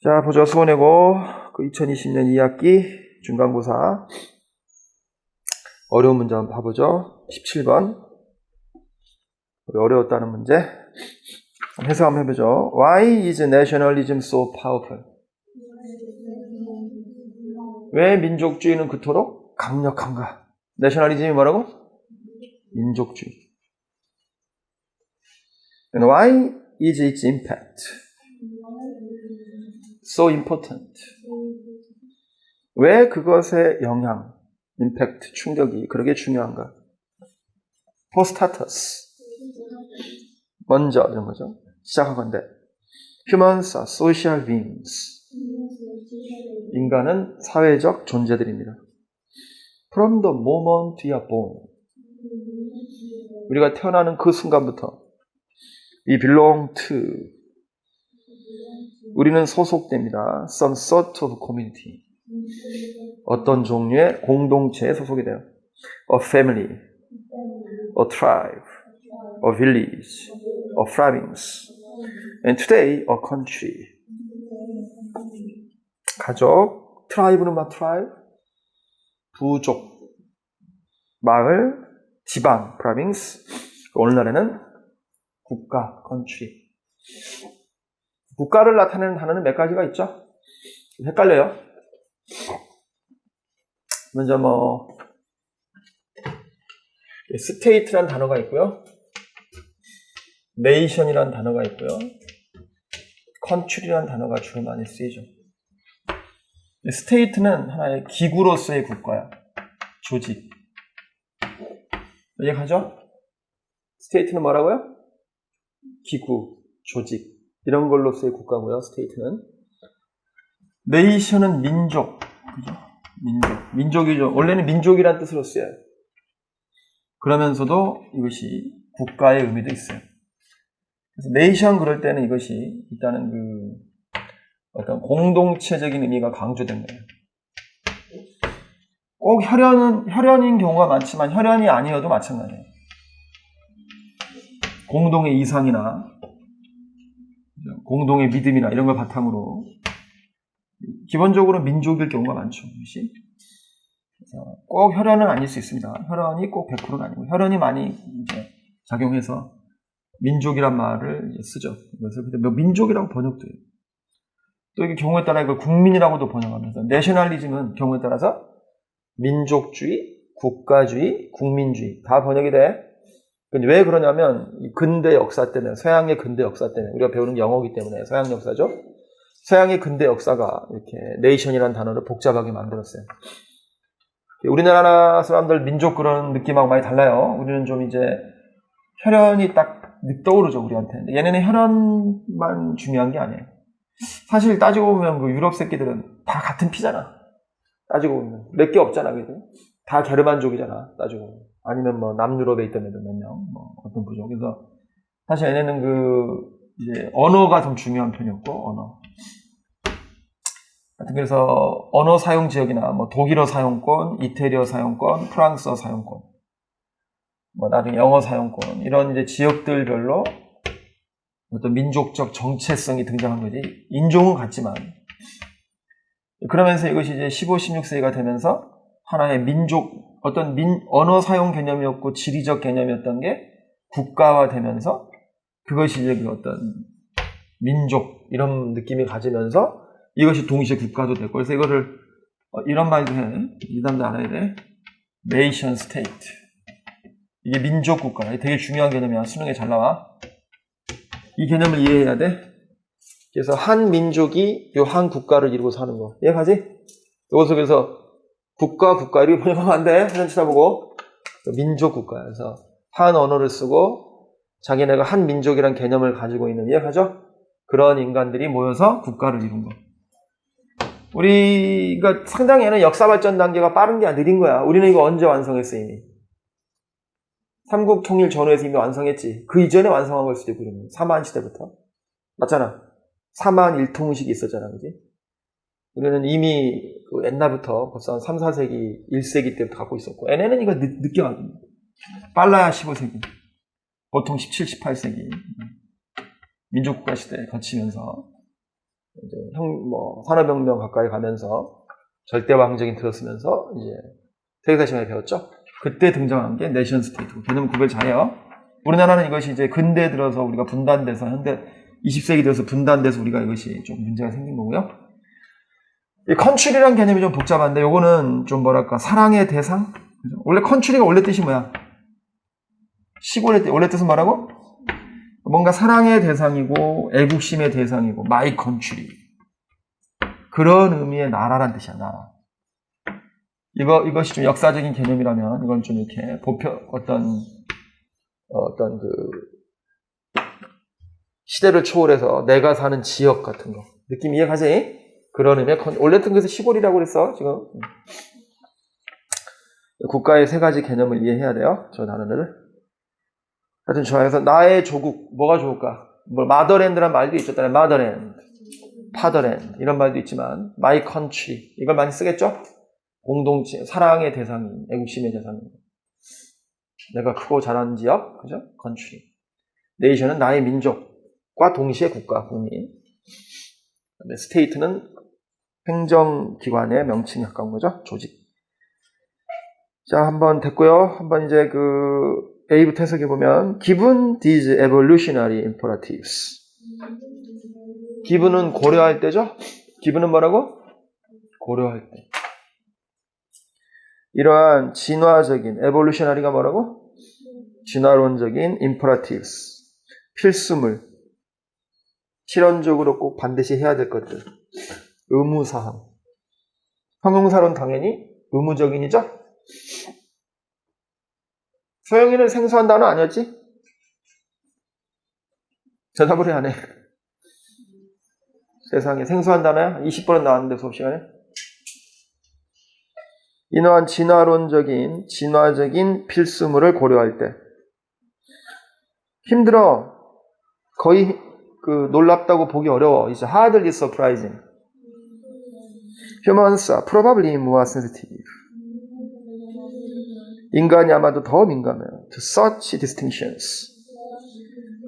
자, 보죠. 수원외고 그 2020년 2학기 중간고사 어려운 문제 한번 봐보죠. 17번. 우리 어려웠다는 문제 해석 한번 해보죠. Why is nationalism so powerful? 왜 민족주의는 그토록 강력한가? 내셔널리즘이 뭐라고? 민족주의. And why is its impact so important? 왜 그것의 영향, 임팩트, 충격이 그렇게 중요한가? For starters, 먼저 이런 거죠. 시작하건대 Humans are social beings. 인간은 사회적 존재들입니다. From the moment we are born, 우리가 태어나는 그 순간부터 We belong to, 우리는 소속됩니다. Some sort of community, 어떤 종류의 공동체에 소속이 돼요. A family, a tribe, a village, a province, and today a country. 가족, 트라이브는 막 트라이브, 부족, 마을, 지방, province, 오늘날에는 국가, country. 국가를 나타내는 단어는 몇 가지가 있죠? 헷갈려요. 먼저 state라는 단어가 있고요. nation이라는 단어가 있고요. country라는 단어가 주로 많이 쓰이죠. state는 하나의 기구로서의 국가야. 조직. 이해가죠? state는 뭐라고요? 기구, 조직. 이런 걸로서의 국가고요. state는. nation은 민족. 그죠? 민족이죠. 원래는 민족이라는 뜻으로 쓰여요. 그러면서도 이것이 국가의 의미도 있어요. 그래서 nation 그럴 때는 이것이 일단은 어떤 공동체적인 의미가 강조된 거예요. 꼭 혈연인 경우가 많지만 혈연이 아니어도 마찬가지예요. 공동의 이상이나 공동의 믿음이나 이런 걸 바탕으로 기본적으로 민족일 경우가 많죠. 그것이. 그래서 꼭 혈연은 아닐 수 있습니다. 혈연이 꼭 100%는 아니고 혈연이 많이 이제 작용해서 민족이란 말을 쓰죠. 그래서 민족이라고 번역돼요. 또 이게 경우에 따라 이걸 국민이라고도 번역하면서 내셔널리즘은 경우에 따라서 민족주의, 국가주의, 국민주의 다 번역이 돼. 왜 그러냐면 근대 역사 때문에, 서양의 근대 역사 때문에, 우리가 배우는 영어이기 때문에 서양 역사죠. 서양의 근대 역사가 이렇게 네이션이라는 단어를 복잡하게 만들었어요. 우리나라 사람들 민족 그런 느낌하고 많이 달라요. 우리는 좀 이제 혈연이 딱 떠오르죠, 우리한테. 얘네는 혈연만 중요한 게 아니에요. 사실 따지고 보면 그 유럽 새끼들은 다 같은 피잖아. 따지고 보면 몇 개 없잖아, 그래도. 다 게르만족이잖아, 따지고 보면. 아니면 남유럽에 있던 애들 몇 명, 어떤 부족. 그래서 사실 얘네는 이제 언어가 좀 중요한 편이었고, 언어. 그래서 언어 사용 지역이나 독일어 사용권, 이태리어 사용권, 프랑스어 사용권, 나중에 영어 사용권, 이런 이제 지역들별로 어떤 민족적 정체성이 등장한 거지. 인종은 같지만. 그러면서 이것이 이제 15, 16세기가 되면서 하나의 민족, 어떤 언어 사용 개념이었고 지리적 개념이었던 게 국가화되면서 그것이 이제 어떤 민족, 이런 느낌이 가지면서 이것이 동시에 국가도 됐고, 그래서 이거를 이런 말도 해. 이 사람도 알아야 돼. nation state. 이게 민족 국가. 되게 중요한 개념이야. 수능에 잘 나와. 이 개념을 이해해야 돼. 그래서 한 민족이 이 한 국가를 이루고 사는 거. 이해가지? 이거 속에서 국가 이렇게 번역하면 안 돼. 사진 쳐다보고. 민족 국가야. 그래서 한 언어를 쓰고 자기네가 한 민족이란 개념을 가지고 있는, 이해가죠? 그런 인간들이 모여서 국가를 이룬 거. 우리가 상당히 얘는 역사 발전 단계가 빠른 게 느린 거야. 우리는 이거 언제 완성했어, 이미? 삼국 통일 전후에서 이미 완성했지. 그 이전에 완성한 걸 수도 있고, 우리는. 사만 시대부터. 맞잖아. 사만 일통식이 있었잖아, 그지? 우리는 이미 옛날부터 벌써 한 3, 4세기, 1세기 때부터 갖고 있었고, 얘네는 이거 늦게 가거든요. 빨라야 15세기. 보통 17, 18세기. 민족국가 시대에 거치면서. 이제 산업혁명 가까이 가면서 절대왕정이 들었으면서 이제 세계사 시간에 배웠죠. 그때 등장한 게 내션 스테이트. 개념 구별 잘해요. 우리나라는 이것이 이제 근대에 들어서 우리가 분단돼서 현대 20세기 들어서 분단돼서 우리가 이것이 좀 문제가 생긴 거고요. 이 컨츄리라는 개념이 좀 복잡한데 요거는 좀 뭐랄까 사랑의 대상? 그죠? 원래 컨츄리가 원래 뜻이 뭐야? 시골의 뜻, 원래 뜻은 뭐라고? 뭔가 사랑의 대상이고 애국심의 대상이고 마이 컨츄리 그런 의미의 나라란 뜻이야. 나라. 이것이 좀 역사적인 개념이라면 이건 좀 이렇게 어떤 그 시대를 초월해서 내가 사는 지역 같은 거 느낌 이해가지? 그런 의미의 원래 뜻은 그래서 시골이라고 그랬어 지금. 국가의 세 가지 개념을 이해해야 돼요. 저 단어를. 하여튼 좋아요. 그래서 나의 조국 뭐가 좋을까? 마더랜드란 말도 있죠. 마더랜드, 파더랜드 이런 말도 있지만 마이 컨트리 이걸 많이 쓰겠죠? 공동체, 사랑의 대상인, 애국심의 대상인. 내가 크고 자란 지역, 그죠? 컨트리. 네이션은 나의 민족과 동시에 국가, 국민. 스테이트는 행정기관의 명칭에 가까운 거죠. 조직. 자, 한번 됐고요. 한번 이제 A부터 해석해 보면 given these evolutionary imperatives. given은 고려할 때죠. given은 뭐라고? 고려할 때. 이러한 진화적인 evolutionary가 뭐라고? 진화론적인 imperatives. 필수물. 실현적으로 꼭 반드시 해야 될 것들. 의무사항. 형용사론 당연히 의무적인이죠? 소영이는 생소한 단어 아니었지? 대답을 해, 안 해. 세상에 생소한 단어야? 20번은 나왔는데 수업 시간에. 이러한 진화적인 필수물을 고려할 때 힘들어. 거의 놀랍다고 보기 어려워. It's hardly surprising. Humans are probably more sensitive. 인간이 아마도 더 민감해요. To such distinctions.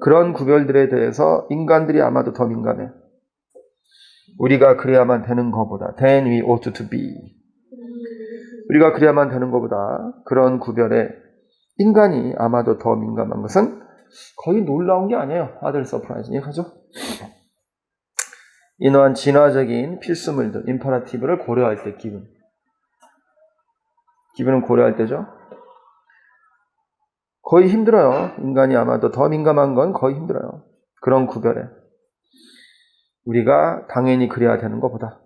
그런 구별들에 대해서 인간들이 아마도 더 민감해. 우리가 그래야만 되는 것보다 than we ought to be. 우리가 그래야만 되는 것보다 그런 구별에 인간이 아마도 더 민감한 것은 거의 놀라운 게 아니에요. 아들 서프라이징 하죠. 이러한 진화적인 필수물들, 임퍼라티브를 고려할 때 기분은 고려할 때죠. 거의 힘들어요. 인간이 아마도 더 민감한 건 거의 힘들어요. 그런 구별에. 우리가 당연히 그래야 되는 것보다.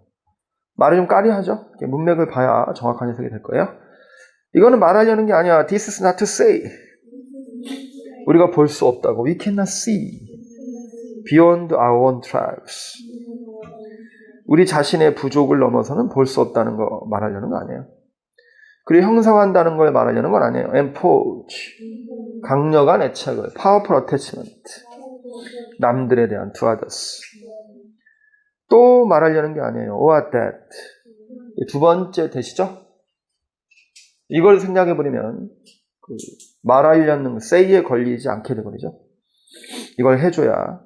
말을 좀 까리하죠. 문맥을 봐야 정확한 해석이 될 거예요. 이거는 말하려는 게 아니야. This is not to say. 우리가 볼 수 없다고. We cannot see beyond our own tribes. 우리 자신의 부족을 넘어서는 볼 수 없다는 거 말하려는 거 아니에요. 그리고 형성한다는 걸 말하려는 건 아니에요. Impose. 강력한 애착을. Powerful attachment. 남들에 대한 to others. 또 말하려는 게 아니에요. Or that. 두 번째 대시죠? 이걸 생각해버리면 말하려는 say에 걸리지 않게 되버리죠. 이걸 해줘야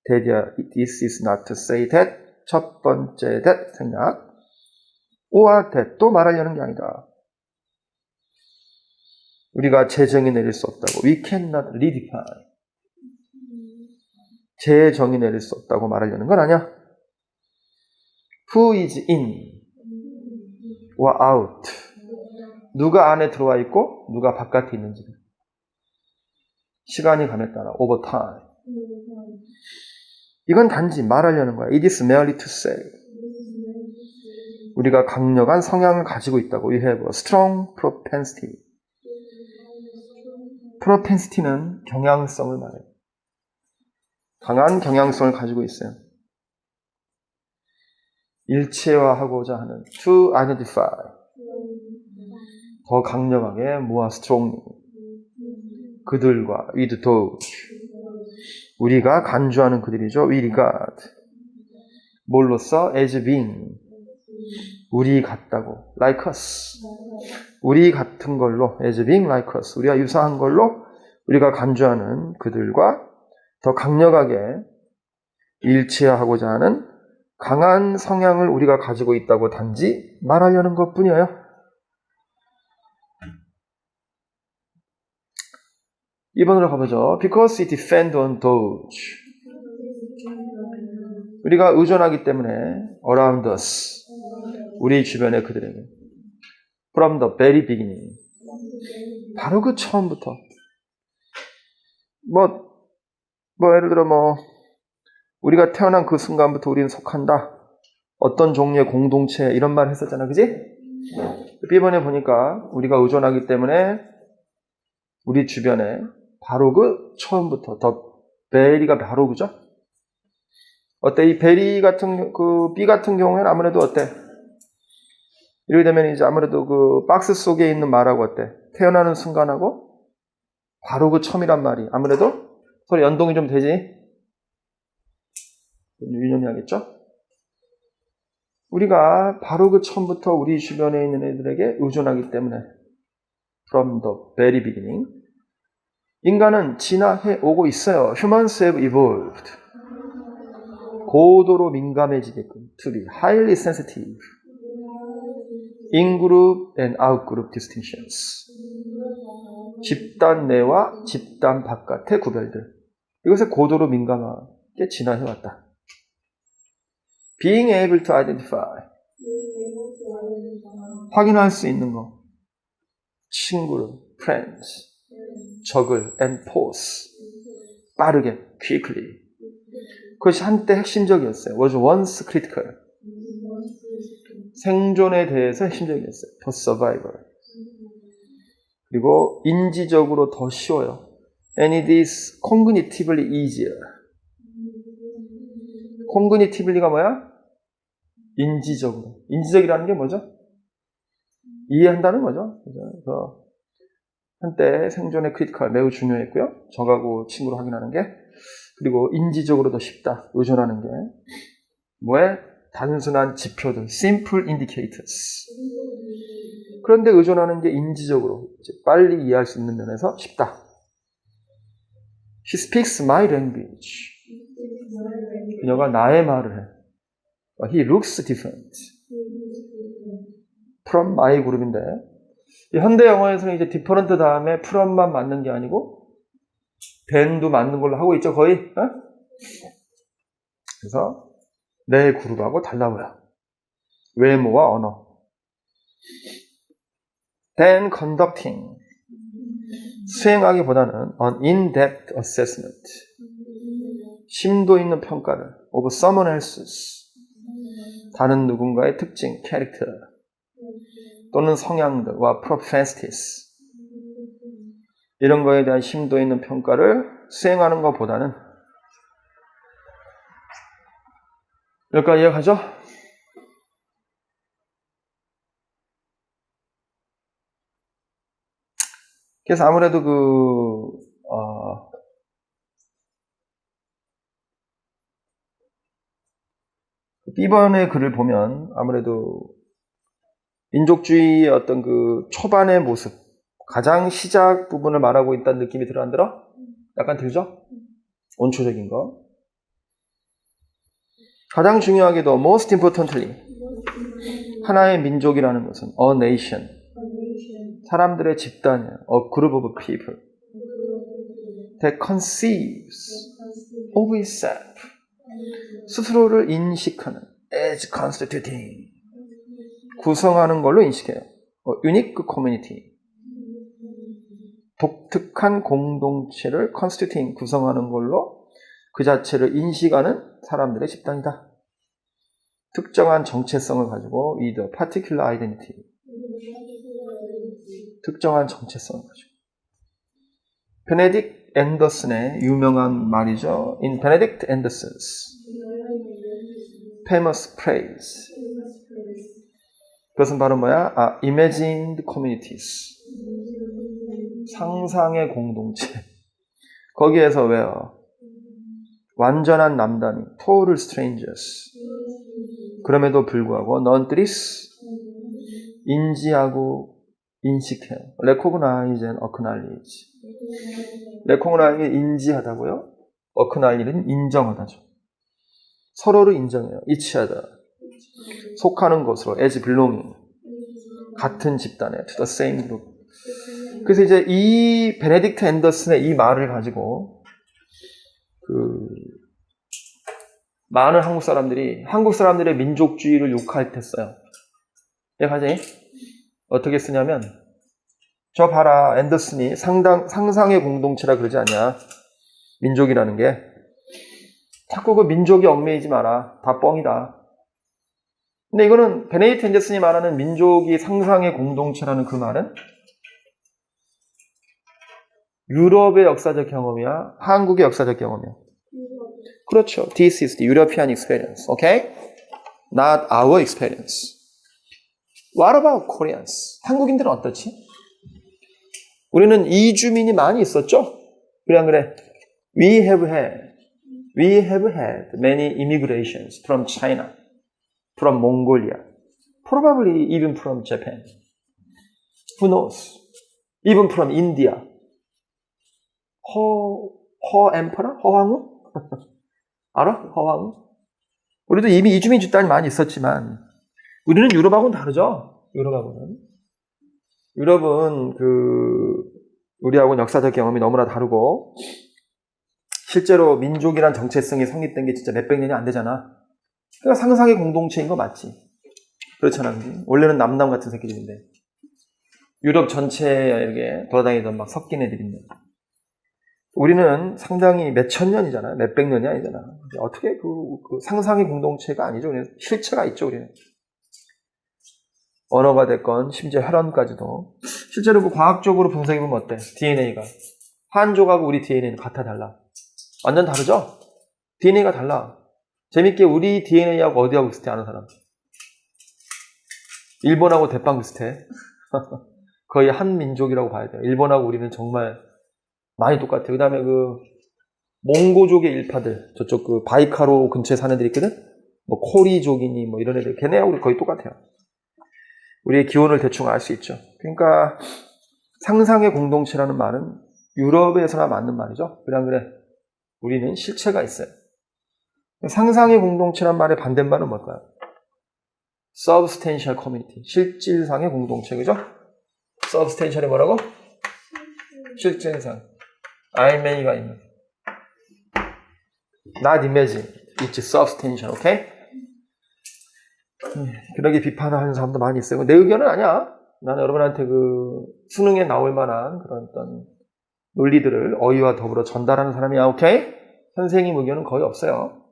this is not to say that 첫 번째 that 생각 or that 또 말하려는 게 아니다. 우리가 재정의 내릴 수 없다고 we cannot redefine 재정의 내릴 수 없다고 말하려는 건 아니야. Who is in or out 누가 안에 들어와 있고 누가 바깥에 있는지 시간이 감에 따라 over time 이건 단지 말하려는 거야. It is merely to say 우리가 강력한 성향을 가지고 있다고 We have a strong propensity propensity는 경향성을 말해요. 강한 경향성을 가지고 있어요. 일체화하고자 하는 to identify 더 강력하게 more strongly 그들과 with those 우리가 간주하는 그들이죠. We regard 뭘로써 as being 우리 같다고 like us 우리 같은 걸로 as being like us 우리와 유사한 걸로 우리가 간주하는 그들과 더 강력하게 일치하고자 하는 강한 성향을 우리가 가지고 있다고 단지 말하려는 것뿐이에요. 2번으로 가보죠. Because it depends on those. 우리가 의존하기 때문에 around us. 우리 주변의 그들에게. From the very beginning. 바로 그 처음부터. 예를 들어 우리가 태어난 그 순간부터 우리는 속한다. 어떤 종류의 공동체 이런 말 했었잖아. 그지? B번에 보니까 우리가 의존하기 때문에 우리 주변에 바로 그 처음부터 더 베리가 바로 그죠? 어때? 이 베리 같은 그 B 같은 경우에는 아무래도 어때? 이렇게 되면 이제 아무래도 그 박스 속에 있는 말하고 어때? 태어나는 순간하고 바로 그 처음이란 말이 아무래도 서로 연동이 좀 되지? 유념해야겠죠? 우리가 바로 그 처음부터 우리 주변에 있는 애들에게 의존하기 때문에 from the very beginning 인간은 진화해 오고 있어요. Humans have evolved. 고도로 민감해지게끔 to be highly sensitive in-group and out-group distinctions. 집단 내와 집단 바깥의 구별들. 이것에 고도로 민감하게 진화해왔다. Being able to identify. 확인할 수 있는 거. 친구를, friends, 적을, and pause. 빠르게, quickly. 그것이 한때 핵심적이었어요. was once critical. 생존에 대해서 핵심적이었어요. for survival. 그리고 인지적으로 더 쉬워요. And it is cognitively easier. cognitively가 뭐야? 인지적으로. 인지적이라는 게 뭐죠? 이해한다는 거죠. 그래서 한때 생존의 크리티컬 매우 중요했고요. 적하고 친구로 확인하는 게. 그리고 인지적으로 더 쉽다. 의존하는 게. 뭐에? 단순한 지표들. simple indicators. 그런데 의존하는 게 인지적으로 빨리 이해할 수 있는 면에서 쉽다. She speaks my language. 그녀가 나의 말을 해. He looks different from my group인데 현대 영어에서는 이제 different 다음에 from만 맞는 게 아니고 than도 맞는 걸로 하고 있죠 거의. 그래서 내 그룹하고 달라 보여. 외모와 언어. Then conducting. 수행하기보다는 an in-depth assessment. 심도 있는 평가를 of someone else's. 다른 누군가의 특징, character. 또는 성향들과 propensities. 이런 거에 대한 심도 있는 평가를 수행하는 것보다는 여기까지 이해가죠? 그래서 아무래도 B번의 글을 보면 아무래도 민족주의의 어떤 그 초반의 모습, 가장 시작 부분을 말하고 있다는 느낌이 들어 안 들어? 약간 들죠? 원초적인 거. 가장 중요하게도 most importantly 하나의 민족이라는 것은 a nation, 사람들의 집단이야. a group of people that conceives of itself, 스스로를 인식하는 as constituting, 구성하는 걸로 인식해요. unique community, 독특한 공동체를 constituting, 구성하는 걸로 그 자체를 인식하는 사람들의 집단이다. 특정한 정체성을 가지고 with a particular identity, 특정한 정체성을 가지고. 베네딕트 앤더슨의 유명한 말이죠. In Benedict Anderson's famous phrase. 그것은 바로 뭐야? imagined communities. 상상의 공동체. 거기에서 왜요? 완전한 남단이 total strangers. 그럼에도 불구하고 nonetheless 인지하고 인식해요. recognize and acknowledge. recognize 인지하다고요. acknowledge는 인정하다죠. 서로를 인정해요. each other. 속하는 곳으로 as belonging. 같은 집단에 to the same group. 그래서 이제 이 베네딕트 앤더슨의 이 말을 가지고 많은 한국 사람들의 민족주의를 욕할 때 써요. 얘가지 어떻게 쓰냐면 저 봐라 앤더슨이 상상의 공동체라 그러지 않냐. 민족이라는 게 자꾸 그 민족이 얽매이지 마라. 다 뻥이다. 근데 이거는 베네딕트 앤더슨이 말하는 민족이 상상의 공동체라는 그 말은 유럽의 역사적 경험이야? 한국의 역사적 경험이야? 그렇죠. This is the European experience. Okay? Not our experience. What about Koreans? 한국인들은 어떻지? 우리는 이주민이 많이 있었죠? 그래 안 그래? We have had many immigrations from China, from Mongolia, probably even from Japan. Who knows? Even from India. 허 엠퍼러? 허황우? 알아? 허황우? 우리도 이미 이주민 집단이 많이 있었지만 우리는 유럽하고는 다르죠? 유럽은 우리하고는 역사적 경험이 너무나 다르고 실제로 민족이란 정체성이 성립된 게 진짜 몇백 년이 안 되잖아. 그러니까 상상의 공동체인 거 맞지? 그렇잖아. 그지? 원래는 남남 같은 새끼들인데 유럽 전체에 이렇게 돌아다니던 막 섞인 애들인데 우리는 상당히 몇천 년이잖아요. 몇백 년이 아니잖아. 어떻게 그 상상의 공동체가 아니죠. 우리는 실체가 있죠. 우리는. 언어가 됐건 심지어 혈흔까지도 실제로 그 과학적으로 분석해보면 어때? DNA가 한족하고 우리 DNA는 같아 달라? 완전 다르죠? DNA가 달라. 재밌게 우리 DNA하고 어디하고 비슷해 아는 사람? 일본하고 대빵 비슷해. 거의 한 민족이라고 봐야 돼요. 일본하고 우리는 정말 많이 똑같아요. 그 다음에 몽고족의 일파들 저쪽 바이카로 근처에 사는 애들 있거든? 뭐 코리족이니 뭐 이런 애들 걔네하고 우리 거의 똑같아요. 우리의 기원을 대충 알 수 있죠. 그러니까 상상의 공동체라는 말은 유럽에서나 맞는 말이죠. 그래 안 그래? 우리는 실체가 있어요. 상상의 공동체란 말의 반대말은 뭘까요? Substantial community. 실질상의 공동체, 그죠? Substantial이 뭐라고? 실질상. 아이메이가 있는. Not imagine. It's substantial, okay? 그러게 비판하는 사람도 많이 있어요. 내 의견은 아니야. 나는 여러분한테 수능에 나올 만한 그런 어떤 논리들을 어휘와 더불어 전달하는 사람이야, 오케이? 선생님 의견은 거의 없어요.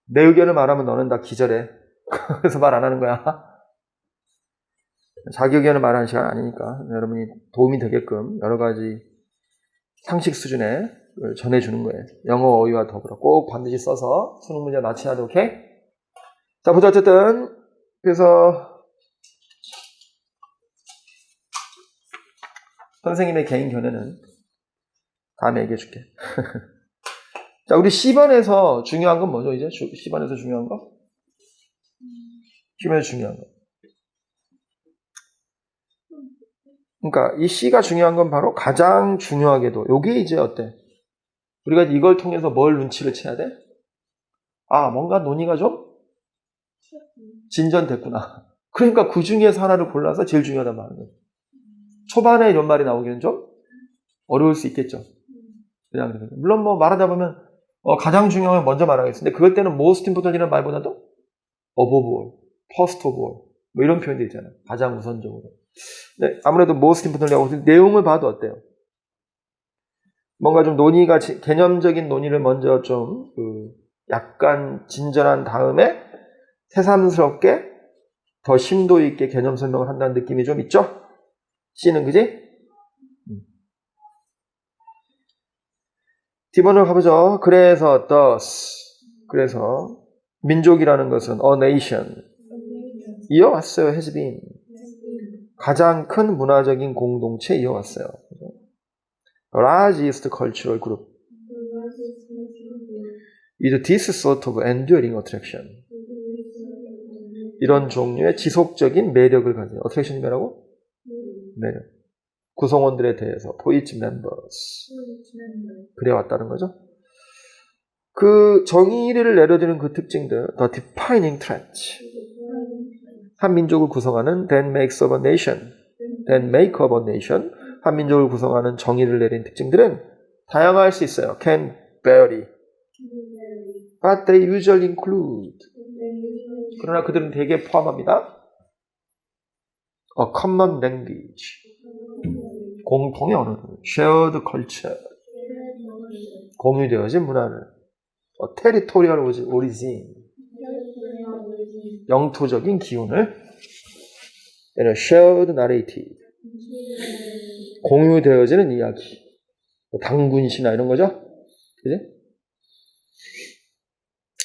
내 의견을 말하면 너는 다 기절해. 그래서 말 안 하는 거야. 자기 의견을 말하는 시간 아니니까 여러분이 도움이 되게끔 여러 가지 상식 수준에 전해주는 거예요. 영어 어휘와 더불어 꼭 반드시 써서 수능 문제 맞춰야 돼, 오케이? 자, 보자. 어쨌든 그래서 선생님의 개인 견해는 다음에 얘기해 줄게. 자, 우리 C반에서 중요한 건 뭐죠, 이제? C반에서 중요한 거? C반에서 중요한 거. 그러니까 이 C가 중요한 건 바로 가장 중요하게도 요게 이제 어때? 우리가 이걸 통해서 뭘 눈치를 채야 돼? 아, 뭔가 논의가 좀 진전됐구나. 그러니까 그 중에서 하나를 골라서 제일 중요하단 말이에요. 초반에 이런 말이 나오기는 좀 어려울 수 있겠죠. 그냥 물론 뭐 말하다 보면 가장 중요한 건 먼저 말하겠습니다. 그럴 때는 most important이라는 말보다도 above all, first of all 뭐 이런 표현도 있잖아요. 가장 우선적으로. 네, 아무래도 most importan이라고 내용을 봐도 어때요? 뭔가 좀 논의가 개념적인 논의를 먼저 좀 약간 진전한 다음에 새삼스럽게 더 심도 있게 개념 설명을 한다는 느낌이 좀 있죠? C는 그지? D번으로 가보죠. 그래서 thus 그래서 민족이라는 것은 a nation 이어왔어요. has been 가장 큰 문화적인 공동체 이어왔어요. largest cultural group is this sort of enduring attraction 이런 종류의 지속적인 매력을 가져요. attraction이 뭐라고? 매력. 구성원들에 대해서 for each members 그래 왔다는 거죠. 그 정의를 내려주는 그 특징들, the defining traits. 한 민족을 구성하는 that makes up a nation, that make up a nation. 한 민족을 구성하는 정의를 내린 특징들은 다양할 수 있어요. can vary, but they usually include. 그러나 그들은 대개 포함합니다. a common language, 공통의 언어들, shared culture, 공유되어진 문화를, a territorial origin, 영토적인 기운을, and a shared narrative, 공유되어지는 이야기, 뭐 당군시나 이런 거죠, 그지?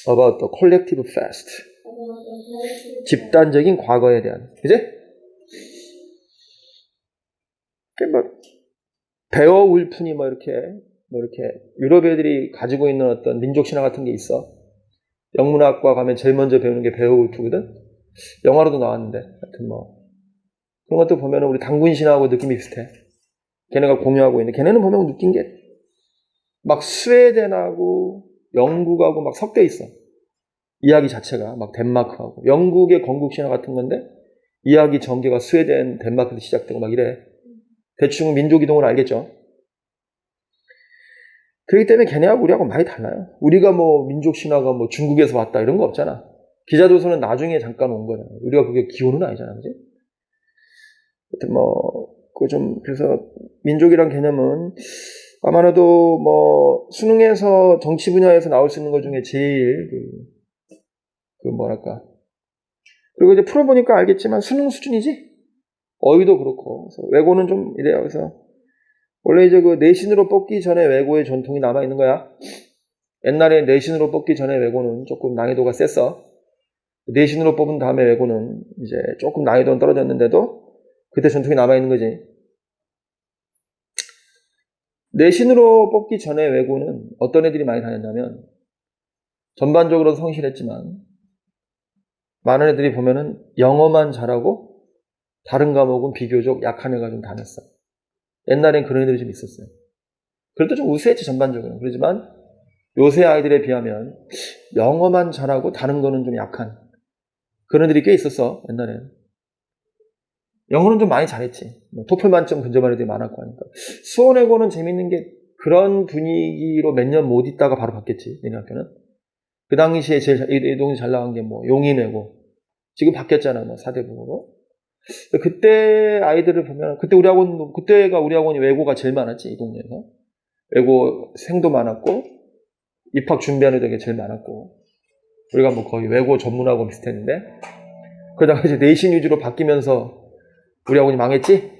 About the collective past, 집단적인 과거에 대한, 그지? 뭐 베어울프니 뭐 이렇게 유럽 애들이 가지고 있는 어떤 민족 신화 같은 게 있어. 영문학과 가면 제일 먼저 배우는 게 베어울프거든. 영화로도 나왔는데, 하여튼 뭐 그런 것도 보면 우리 당군 신화하고 느낌이 비슷해. 걔네가 공유하고 있는데, 걔네는 보면 느낀 게 막 스웨덴하고 영국하고 막 섞여 있어. 이야기 자체가 막 덴마크하고 영국의 건국 신화 같은 건데 이야기 전개가 스웨덴, 덴마크에서 시작되고 막 이래. 대충 민족 이동을 알겠죠. 그렇기 때문에 걔네하고 우리하고 많이 달라요. 우리가 뭐 민족 신화가 뭐 중국에서 왔다 이런 거 없잖아. 기자도서는 나중에 잠깐 온 거잖아. 우리가 그게 기원은 아니잖아, 그지? 하여튼 그래서 민족이란 개념은 아마도 뭐 수능에서 정치 분야에서 나올 수 있는 것 중에 제일 뭐랄까. 그리고 이제 풀어보니까 알겠지만 수능 수준이지? 어휘도 그렇고. 그래서 외고는 좀 이래요. 그래서 원래 이제 그 내신으로 뽑기 전에 외고의 전통이 남아있는 거야. 옛날에 내신으로 뽑기 전에 외고는 조금 난이도가 셌어. 내신으로 뽑은 다음에 외고는 이제 조금 난이도는 떨어졌는데도 그때 전통이 남아있는 거지. 내신으로 뽑기 전에 외고는 어떤 애들이 많이 다녔냐면 전반적으로 성실했지만 많은 애들이 보면은 영어만 잘하고 다른 과목은 비교적 약한 애가 좀 다녔어. 옛날엔 그런 애들이 좀 있었어요. 그래도 좀 우수했지, 전반적으로. 그렇지만 요새 아이들에 비하면 영어만 잘하고 다른 거는 좀 약한 그런 애들이 꽤 있었어, 옛날엔. 영어는 좀 많이 잘했지. 토플 만점 근접한 애들이 많았고 하니까. 수원외고는 재밌는 게 그런 분위기로 몇 년 못 있다가 바로 바뀌었지, 얘네 학교는. 그 당시에 제일 이동이 잘 나간 게 용인외고. 지금 바뀌었잖아, 4대부로. 그때 아이들을 보면, 그때가 우리 학원이 외고가 제일 많았지, 이 동네에서. 외고생도 많았고, 입학 준비하는 애들이 제일 많았고, 우리가 거의 외고 전문학원 비슷했는데, 그러다가 이제 내신 위주로 바뀌면서 우리 학원이 망했지?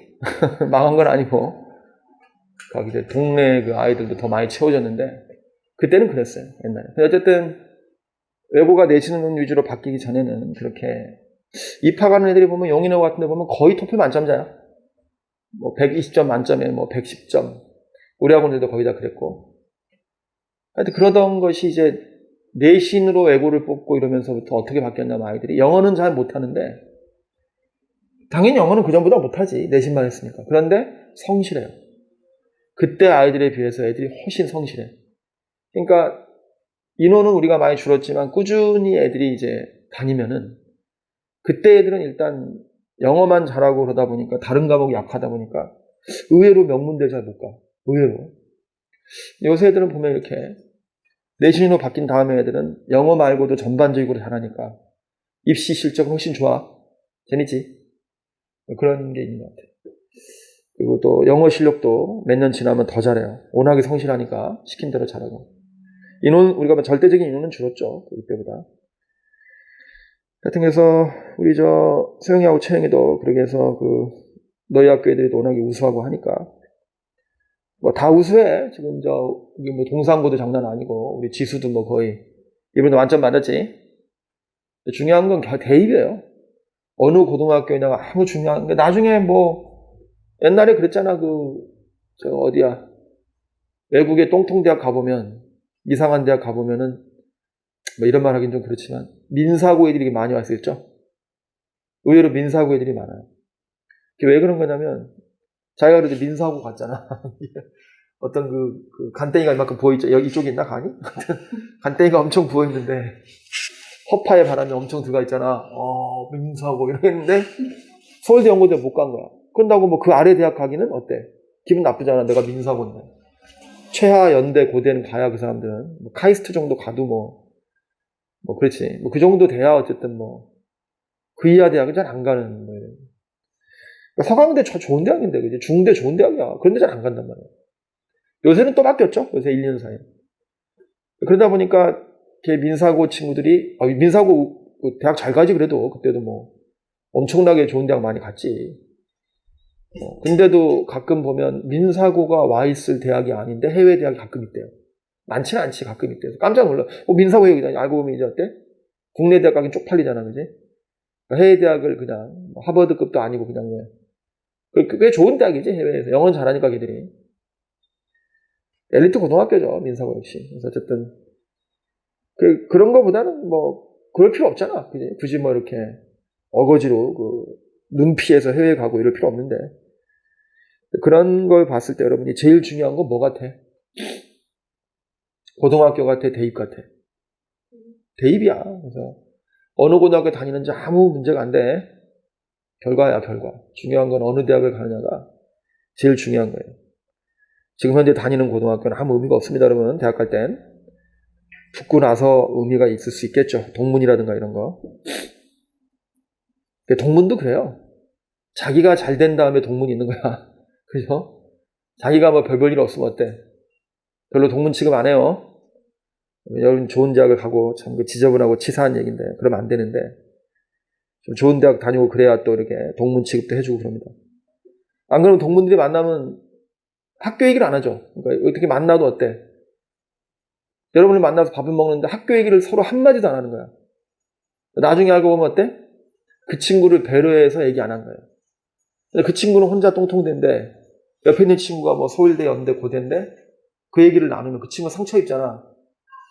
망한 건 아니고, 거기 이제 동네 그 아이들도 더 많이 채워졌는데, 그때는 그랬어요, 옛날에. 어쨌든, 외고가 내신 위주로 바뀌기 전에는 그렇게, 입학하는 애들이 보면 용인외고 같은 데 보면 거의 토플 만점자야. 120점 만점에 110점. 우리 학원들도 거의 다 그랬고. 하여튼 그러던 것이 이제 내신으로 외고를 뽑고 이러면서부터 어떻게 바뀌었냐면 아이들이 영어는 잘 못하는데 당연히 영어는 그전보다 못하지. 내신만 했으니까. 그런데 성실해요. 그때 아이들에 비해서 애들이 훨씬 성실해. 그러니까 인원은 우리가 많이 줄었지만 꾸준히 애들이 이제 다니면은 그때 애들은 일단 영어만 잘하고 그러다 보니까 다른 과목이 약하다 보니까 의외로 명문대 잘 못 가. 의외로. 요새 애들은 보면 이렇게 내신으로 바뀐 다음에 애들은 영어 말고도 전반적으로 잘하니까 입시 실적은 훨씬 좋아. 재밌지? 그런 게 있는 것 같아요. 그리고 또 영어 실력도 몇 년 지나면 더 잘해요. 워낙에 성실하니까 시킨 대로 잘하고. 우리가 절대적인 인원은 줄었죠. 그때보다. 하여튼 그래서 우리 소영이하고 채영이도 그렇게 해서 너희 학교 애들이 워낙에 우수하고 하니까 다 우수해. 지금 우리 동사고도 장난 아니고 우리 지수도 거의 이번에 완전 맞았지. 중요한 건 대입이에요. 어느 고등학교에다가 아무 중요한 게 나중에 옛날에 그랬잖아. 어디야 외국의 똥통대학 가보면 이상한 대학 가보면은 이런 말 하긴 좀 그렇지만 민사고 애들이 많이 왔었죠. 의외로 민사고 애들이 많아요. 왜 그런 거냐면 자기가 그래도 민사고 갔잖아. 어떤 그 간땡이가 이만큼 부어있죠. 여기 이쪽에 있나, 간이? 간땡이가 엄청 부어있는데, 허파에 바람이 엄청 들어가 있잖아. 민사고, 이러겠는데, 서울대 연고대 못 간 거야. 그런다고 뭐 그 아래 대학 가기는 어때? 기분 나쁘잖아. 내가 민사고인데. 최하 연대 고대는 가야 그 사람들은. 뭐 카이스트 정도 가도 뭐, 그렇지. 뭐 그 정도 돼야 어쨌든 뭐, 그 이하 대학은 잘 안 가는, 뭐, 이런. 서강대 좋은 대학인데, 그지? 중대 좋은 대학이야. 그런데 잘 안 간단 말이야. 요새는 또 바뀌었죠? 요새 1, 2년 사이에. 그러다 보니까, 걔 민사고 친구들이, 민사고 대학 잘 가지, 그래도. 그때도 뭐, 엄청나게 좋은 대학 많이 갔지. 근데도 가끔 보면 민사고가 와 있을 대학이 아닌데 해외 대학이 가끔 있대요. 많지는 않지, 가끔 있대요. 깜짝 놀라. 민사고 여기다. 알고 보면 이제 어때? 국내 대학 가긴 쪽팔리잖아, 그지? 해외 대학을 그냥, 하버드급도 아니고 그냥 왜. 꽤 좋은 대학이지, 해외에서. 영어는 잘하니까 걔들이. 엘리트 고등학교죠, 민사고 역시. 그래서 어쨌든, 그런 거보다는 뭐, 그럴 필요 없잖아. 그지? 굳이 뭐 이렇게, 어거지로, 눈 피해서 해외 가고 이럴 필요 없는데. 그런 걸 봤을 때 여러분이 제일 중요한 건 뭐 같아? 고등학교 같아, 대입 같아? 대입이야. 그래서, 어느 고등학교 다니는지 아무 문제가 안 돼. 결과야, 결과. 중요한 건 어느 대학을 가느냐가 제일 중요한 거예요. 지금 현재 다니는 고등학교는 아무 의미가 없습니다, 여러분. 대학 갈 땐. 붙고 나서 의미가 있을 수 있겠죠. 동문이라든가 이런 거. 동문도 그래요. 자기가 잘 된 다음에 동문이 있는 거야. 그죠? 자기가 뭐 별 일 없으면 어때? 별로 동문 취급 안 해요. 여러분 좋은 대학을 가고 참 지저분하고 치사한 얘기인데 그러면 안 되는데 좀 좋은 대학 다니고 그래야 또 이렇게 동문 취급도 해주고 그럽니다. 안 그러면 동문들이 만나면 학교 얘기를 안 하죠. 그러니까 어떻게 만나도 어때? 여러분을 만나서 밥을 먹는데 학교 얘기를 서로 한마디도 안 하는 거야. 나중에 알고 보면 어때? 그 친구를 배려해서 얘기 안 한 거예요. 근데 그 친구는 혼자 똥통대인데 옆에 있는 친구가 뭐 서울대, 연대, 고대인데 그 얘기를 나누면 그 친구가 상처 입잖아.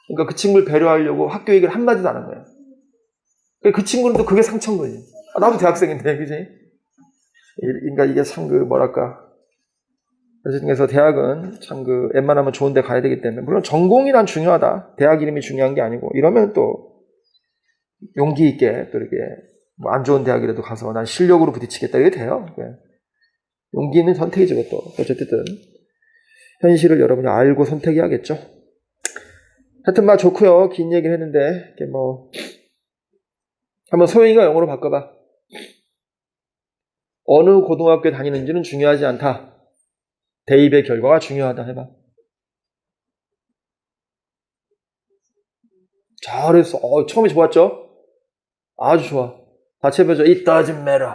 그러니까 그 친구를 배려하려고 학교 얘기를 한마디도 안 한 거야. 그 친구는 또 그게 상처인 거지. 나도 대학생인데, 그지? 그러니까 이게 참 뭐랄까. 그래서 대학은 참 웬만하면 좋은 데 가야 되기 때문에, 물론 전공이란 중요하다. 대학 이름이 중요한 게 아니고, 이러면 또 용기 있게 또 이렇게 뭐 안 좋은 대학이라도 가서 난 실력으로 부딪히겠다. 이게 돼요. 용기 있는 선택이죠, 그것도. 어쨌든, 현실을 여러분이 알고 선택해야겠죠. 하여튼 좋고요. 긴 얘기를 했는데, 이게 한번 소영이가 영어로 바꿔봐. 어느 고등학교에 다니는지는 중요하지 않다. 대입의 결과가 중요하다 해봐. 잘했어. 처음에 좋았죠? 아주 좋아. 같이 해보죠. It doesn't matter.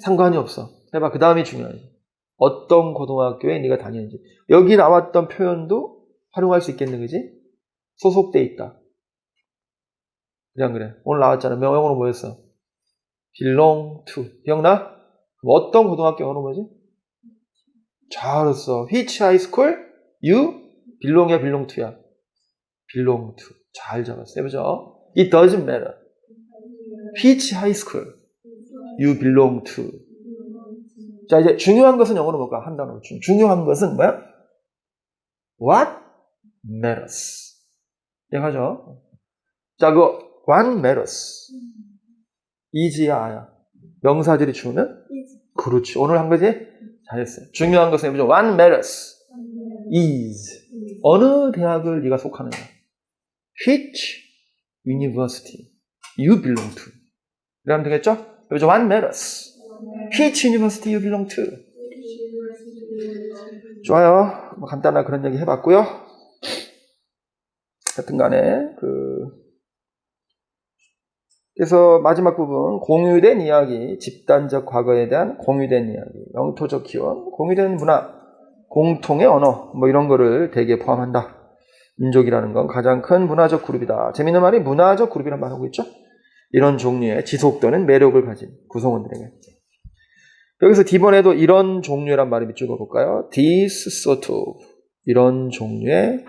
상관이 없어. 해봐. 그 다음이 중요하지. 어떤 고등학교에 네가 다니는지. 여기 나왔던 표현도 활용할 수 있겠는 거지? 소속돼 있다. 그냥 그래. 오늘 나왔잖아. 영어로 뭐였어? belong to. 기억나? 어떤 고등학교 영어로 뭐지? 잘했어. Which high school? You? belong이야, belong to야? belong to. 잘 잡았어. 해보죠. It doesn't matter. Which high school? You belong to. 자, 이제 중요한 것은 영어로 뭘까? 한 단어로. 중요한 것은 뭐야? What matters. 이해가죠? 자, what matters. is야, 아야. 명사들이 주면? 그렇지. 오늘 한 거지? 잘했어요. 중요한 것은 해보죠. What matters is. 어느 대학을 네가 속하느냐. Which university you belong to. 이러면 되겠죠? 해보죠. What matters. Which university you belong to. 좋아요. 간단한 그런 얘기 해봤고요. 하여튼 간에 그래서 마지막 부분 공유된 이야기, 집단적 과거에 대한 공유된 이야기, 영토적 기원, 공유된 문화, 공통의 언어 이런 거를 대개 포함한다. 민족이라는 건 가장 큰 문화적 그룹이다. 재밌는 말이 문화적 그룹이라는 말 하고 있죠. 이런 종류의 지속되는 매력을 가진 구성원들에게. 여기서 D번에도 이런 종류란 말을 밑줄 그어볼까요? This sort of. 이런 종류의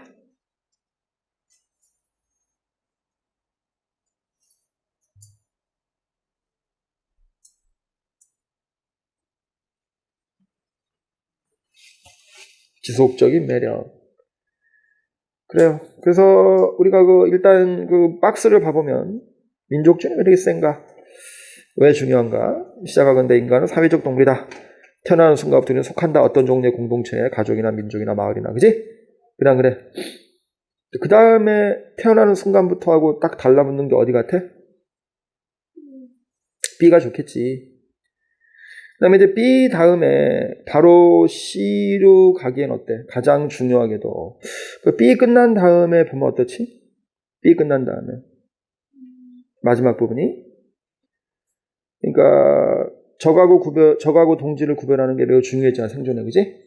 지속적인 매력. 그래요. 그래서 우리가 일단 박스를 봐보면 민족주의는 왜 이렇게 센가? 왜 중요한가? 시작하건대 인간은 사회적 동물이다. 태어나는 순간부터 우리는 속한다. 어떤 종류의 공동체에 가족이나 민족이나 마을이나. 그지? 그래. 그 다음에 태어나는 순간부터 하고 딱 달라붙는 게 어디 같아? B가 좋겠지. 그 다음에 이제 B 다음에 바로 C로 가기엔 어때? 가장 중요하게도. B 끝난 다음에 보면 어떻지? B 끝난 다음에. 마지막 부분이. 그러니까 적하고 동지를 구별하는 게 매우 중요했잖아. 생존에. 그지?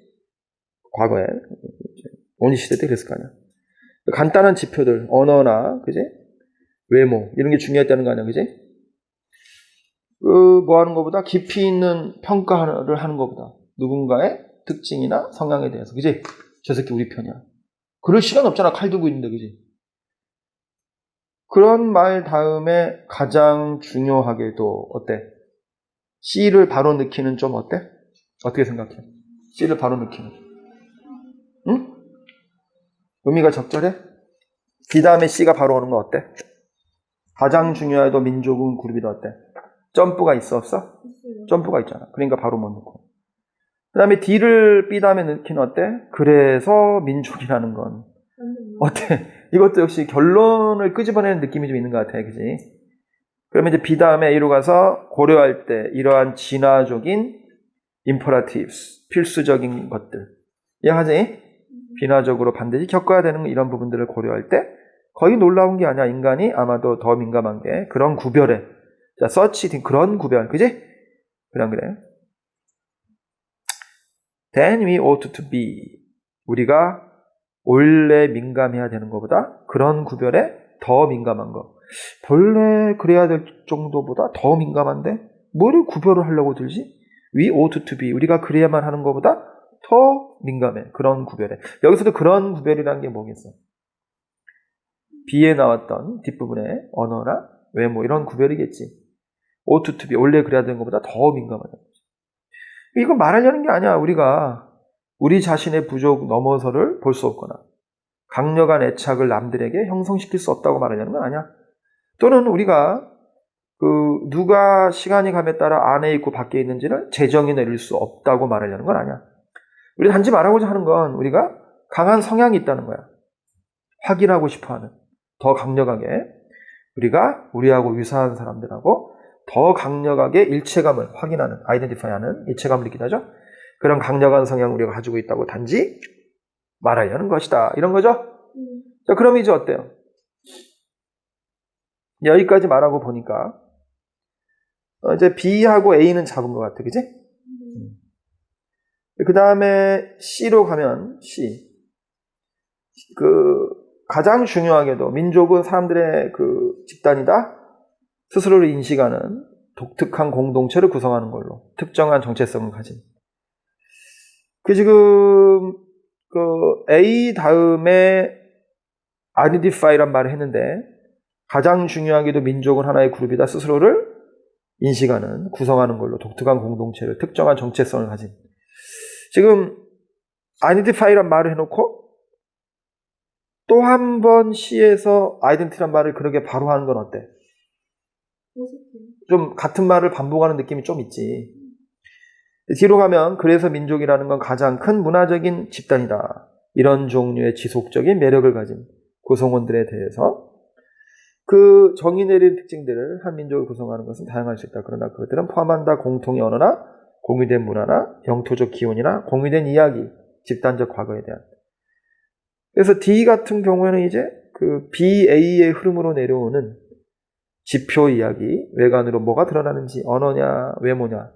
과거에. 원시시대 때 그랬을 거 아니야. 간단한 지표들, 언어나, 그지? 외모, 이런 게 중요했다는 거 아니야. 그지? 뭐 하는 것보다 깊이 있는 평가를 하는 것보다 누군가의 특징이나 성향에 대해서. 그지? 저 새끼 우리 편이야. 그럴 시간 없잖아. 칼 들고 있는데. 그지? 그런 말 다음에 가장 중요하게도 어때? C를 바로 넣기는 좀 어때? 어떻게 생각해? C를 바로 넣기는. 응? 의미가 적절해? B 다음에 C가 바로 오는 거 어때? 가장 중요해도 민족은 그룹이다. 어때? 점프가 있어 없어? 점프가 있잖아. 그러니까 바로 못 넣고. 그 다음에 D를 B 다음에 넣기는 어때? 그래서 민족이라는 건 어때? 이것도 역시 결론을 끄집어내는 느낌이 좀 있는 것 같아. 그지? 그러면 이제 B 다음에 A로 가서 고려할 때 이러한 진화적인 imperatives, 필수적인 것들. 이해하지? 비나적으로 반드시 겪어야 되는 이런 부분들을 고려할 때 거의 놀라운 게 아니야. 인간이 아마도 더 민감한 게 그런 구별에. 자, 서치, 그런 구별. 그지? 그래. Then we ought to be. 우리가 원래 민감해야 되는 것보다 그런 구별에 더 민감한 거. 본래 그래야 될 정도보다 더 민감한데 뭘 구별을 하려고 들지? We ought to be. 우리가 그래야만 하는 것보다 더 민감해. 그런 구별에. 여기서도 그런 구별이라는 게 뭐겠어? B에 나왔던 뒷부분에 언어나 외모 이런 구별이겠지. ought to be. 원래 그래야 되는 것보다 더 민감하다. 이거 말하려는 게 아니야. 우리가 우리 자신의 부족 넘어서를 볼 수 없거나 강력한 애착을 남들에게 형성시킬 수 없다고 말하려는 건 아니야. 또는 우리가 누가 시간이 감에 따라 안에 있고 밖에 있는지를 재정의 내릴 수 없다고 말하려는 건 아니야. 우리 단지 말하고자 하는 건 우리가 강한 성향이 있다는 거야. 확인하고 싶어하는. 더 강력하게 우리가 우리하고 유사한 사람들하고 더 강력하게 일체감을 확인하는, 아이덴티파이하는 일체감을 느끼다 하죠. 그런 강력한 성향을 우리가 가지고 있다고 단지 말하려는 것이다. 이런 거죠? 자, 그럼 이제 어때요? 여기까지 말하고 보니까 이제 B하고 A는 잡은 것 같아. 그지? 그 다음에 C로 가면 C. 가장 중요하게도 민족은 사람들의 집단이다. 스스로를 인식하는 독특한 공동체를 구성하는 걸로 특정한 정체성을 가진. 지금 A 다음에 identify란 말을 했는데 가장 중요하게도 민족은 하나의 그룹이다. 스스로를 인식하는, 구성하는 걸로 독특한 공동체를 특정한 정체성을 가진. 지금 identify란 말을 해놓고 또 한 번 C에서 identity란 말을 그렇게 바로 하는 건 어때? 좀 같은 말을 반복하는 느낌이 좀 있지. 뒤로 가면 그래서 민족이라는 건 가장 큰 문화적인 집단이다. 이런 종류의 지속적인 매력을 가진 구성원들에 대해서 정의 내린 특징들을 한 민족을 구성하는 것은 다양할 수 있다. 그러나 그것들은 포함한다. 공통의 언어나 공유된 문화나 영토적 기원이나 공유된 이야기, 집단적 과거에 대한. 그래서 D 같은 경우에는 이제 BA의 흐름으로 내려오는 지표 이야기, 외관으로 뭐가 드러나는지, 언어냐, 외모냐,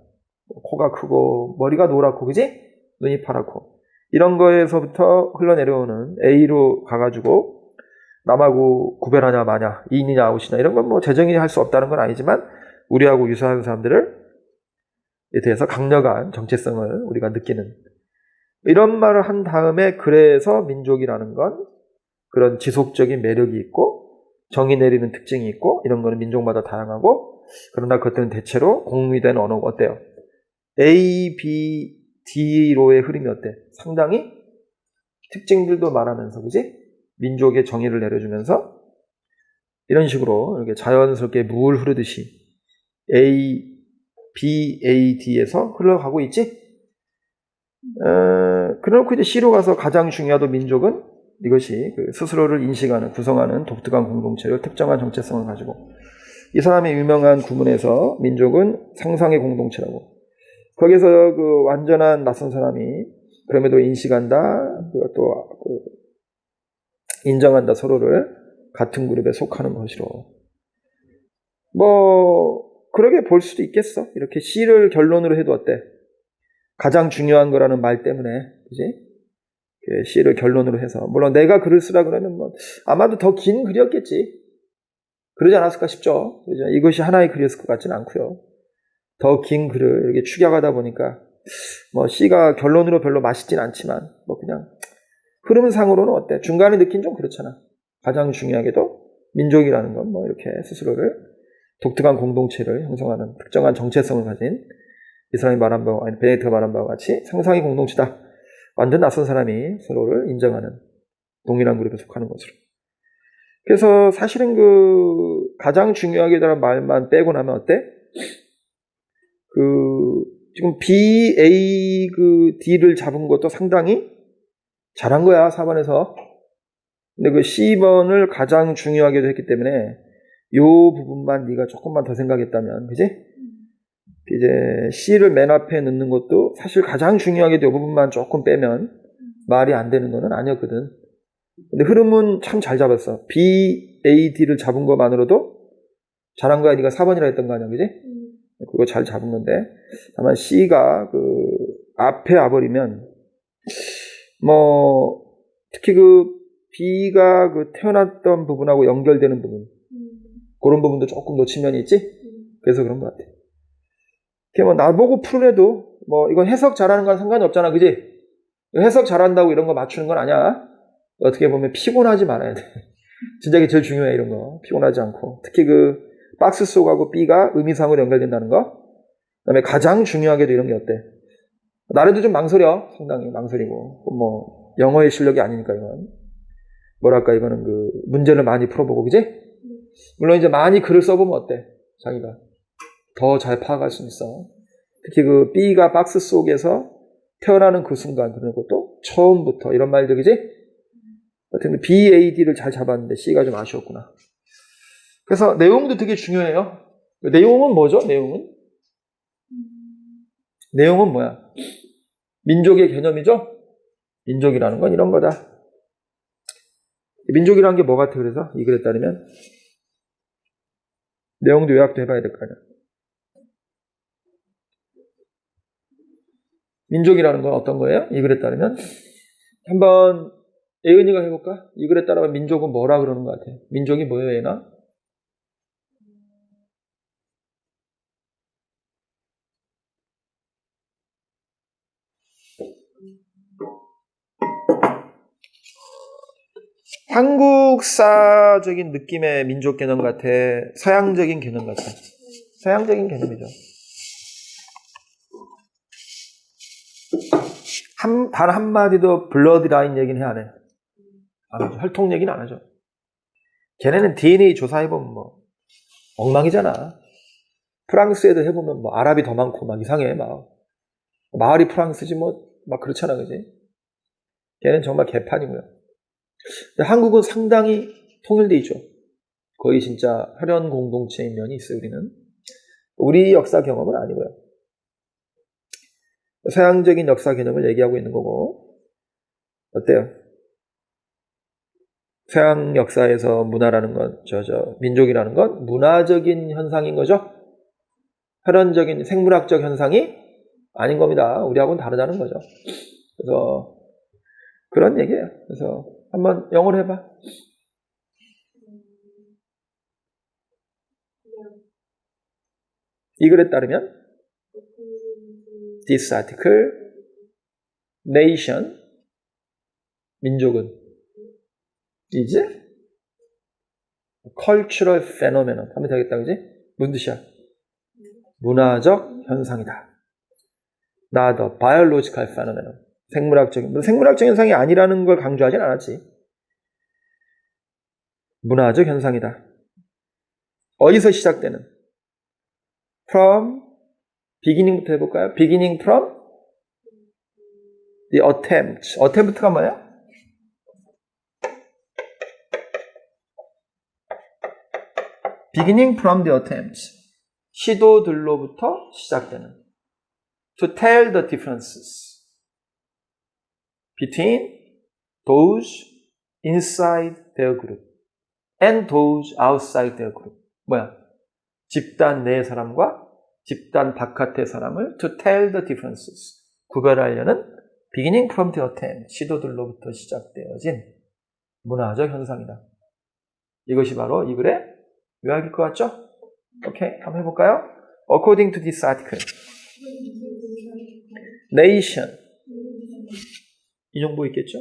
코가 크고, 머리가 노랗고, 그지? 눈이 파랗고. 이런 거에서부터 흘러내려오는 A로 가가지고, 남하고 구별하냐, 마냐, 인이냐, 아웃이냐, 이런 건 뭐 재정이 할 수 없다는 건 아니지만, 우리하고 유사한 사람들에 대해서 강력한 정체성을 우리가 느끼는. 이런 말을 한 다음에, 그래서 민족이라는 건 그런 지속적인 매력이 있고, 정의 내리는 특징이 있고 이런 거는 민족마다 다양하고 그러나 그것들은 대체로 공유된 언어가 어때요? A, B, D로의 흐름이 어때? 상당히 특징들도 말하면서, 그지? 민족의 정의를 내려주면서 이런 식으로 이렇게 자연스럽게 물 흐르듯이 BAD에서 흘러가고 있지? 그래놓고 이제 C로 가서 가장 중요하던 민족은 이것이 그 스스로를 인식하는, 구성하는 독특한 공동체를 특정한 정체성을 가지고, 이 사람의 유명한 구문에서 민족은 상상의 공동체라고. 거기서 그 완전한 낯선 사람이 그럼에도 인식한다, 또 인정한다, 서로를 같은 그룹에 속하는 것이로. 뭐 그러게 볼 수도 있겠어. 이렇게 C를 결론으로 해도 어때? 가장 중요한 거라는 말 때문에, 그지? C를 결론으로 해서, 물론 내가 글을 쓰라 그러면 뭐 아마도 더 긴 글이었겠지. 그러지 않았을까 싶죠. 그죠? 이것이 하나의 글이었을 것 같지는 않고요. 더 긴 글을 이렇게 축약하다 보니까 뭐 C가 결론으로 별로 맛있진 않지만 뭐 그냥 흐름상으로는 어때? 중간에 느낀 좀 그렇잖아. 가장 중요하게도 민족이라는 건 뭐 이렇게 스스로를 독특한 공동체를 형성하는 특정한 정체성을 가진, 이 사람이 말한 바와, 아니 베네트가 말한 바와 같이 상상의 공동체다. 완전 낯선 사람이 서로를 인정하는 동일한 그룹에 속하는 것으로. 그래서 사실은 그 가장 중요하게라는 말만 빼고 나면 어때? 그 지금 B, A, 그 D를 잡은 것도 상당히 잘한 거야, 4번에서. 근데 그 C번을 가장 중요하게도 했기 때문에 요 부분만 네가 조금만 더 생각했다면, 그지? 이제 C를 맨 앞에 넣는 것도 사실 가장 중요하게도 이 부분만 조금 빼면 말이 안 되는 거는 아니었거든. 근데 흐름은 참 잘 잡았어. B, A, D를 잡은 것만으로도 잘한 거야. 네가 4번이라 했던 거 아니야, 그지? 그거 잘 잡은 건데, 다만 C가 그 앞에 와버리면 뭐 특히 그 B가 그 태어났던 부분하고 연결되는 부분, 그런 부분도 조금 놓친 면이 있지? 그래서 그런 것 같아. 뭐 나보고 풀어내도 뭐 이건 해석 잘하는 건 상관이 없잖아, 그지? 해석 잘한다고 이런 거 맞추는 건 아니야. 어떻게 보면 피곤하지 말아야 돼. 진짜 이게 제일 중요해, 이런 거. 피곤하지 않고. 특히 그 박스 속하고 B가 의미상으로 연결된다는 거. 그 다음에 가장 중요하게도 이런 게 어때? 나래도 좀 망설여. 상당히 망설이고. 뭐 영어의 실력이 아니니까 이건. 뭐랄까, 이거는 그 문제를 많이 풀어보고, 그지? 물론 이제 많이 글을 써보면 어때? 자기가 더 잘 파악할 수 있어. 특히 그 B가 박스 속에서 태어나는 그 순간, 그리고 또 처음부터 이런 말들, 그지? 하여튼 B, A, D를 잘 잡았는데 C가 좀 아쉬웠구나. 그래서 내용도 되게 중요해요. 내용은 뭐죠? 내용은 뭐야? 민족의 개념이죠? 민족이라는 건 이런 거다. 민족이라는 게 뭐 같아? 그래서 이 글에 따르면 내용도 요약도 해봐야 될 거 아니야. 민족이라는 건 어떤 거예요? 이 글에 따르면 한번 예은이가 해볼까? 이 글에 따르면 민족은 뭐라 그러는 것 같아? 민족이 뭐예요, 예은아? 한국사적인 느낌의 민족 개념 같아? 서양적인 개념 같아? 서양적인 개념이죠. 단 한마디도 블러드라인 얘기는 해, 안 해? 안 하죠. 혈통 얘기는 안 하죠. 걔네는 DNA 조사해보면 뭐 엉망이잖아. 프랑스 애들 해보면 뭐 아랍이 더 많고 막 이상해. 막 마을이 프랑스지 뭐 막 그렇잖아, 그지? 걔는 정말 개판이고요. 근데 한국은 상당히 통일돼 있죠. 거의 진짜 혈연 공동체인 면이 있어요, 우리는. 우리 역사 경험은 아니고요. 서양적인 역사 개념을 얘기하고 있는 거고. 어때요? 서양 역사에서 문화라는 건, 민족이라는 건 문화적인 현상인 거죠? 혈연적인 생물학적 현상이 아닌 겁니다. 우리하고는 다르다는 거죠. 그래서 그런 얘기예요. 그래서 한번 영어로 해봐. 이 글에 따르면 this article, nation, 민족은 이제 cultural phenomenon 하면 되겠다, 그지? 무슨 뜻이야? 문화적 현상이다. not a biological phenomenon. 생물학적 현상이 아니라는 걸 강조하진 않았지. 문화적 현상이다. 어디서 시작되는? From, beginning부터 해볼까요? Beginning from the attempt. attempt가 뭐야? beginning from the attempt. 시도들로부터 시작되는. To tell the differences between those inside their group and those outside their group. 뭐야? 집단 내의 사람과 집단 바깥의 사람을 to tell the differences. 구별하려는 beginning from the attempt. 시도들로부터 시작되어진 문화적 현상이다. 이것이 바로 이 글의 요약일 것 같죠? 오케이, 한번 해볼까요? According to this article, nation, 이 정도 있겠죠?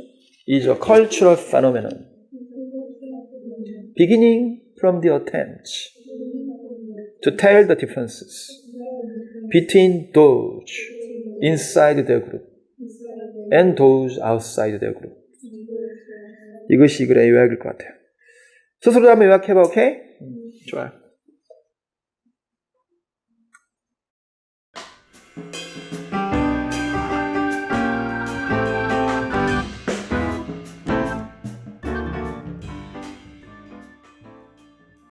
is a cultural phenomenon beginning from the attempt to tell the differences between those inside their group and those outside their group. 이것이 이 글의 요약일 것 같아요. 스스로 한번 요약해봐, 오케이? 좋아요.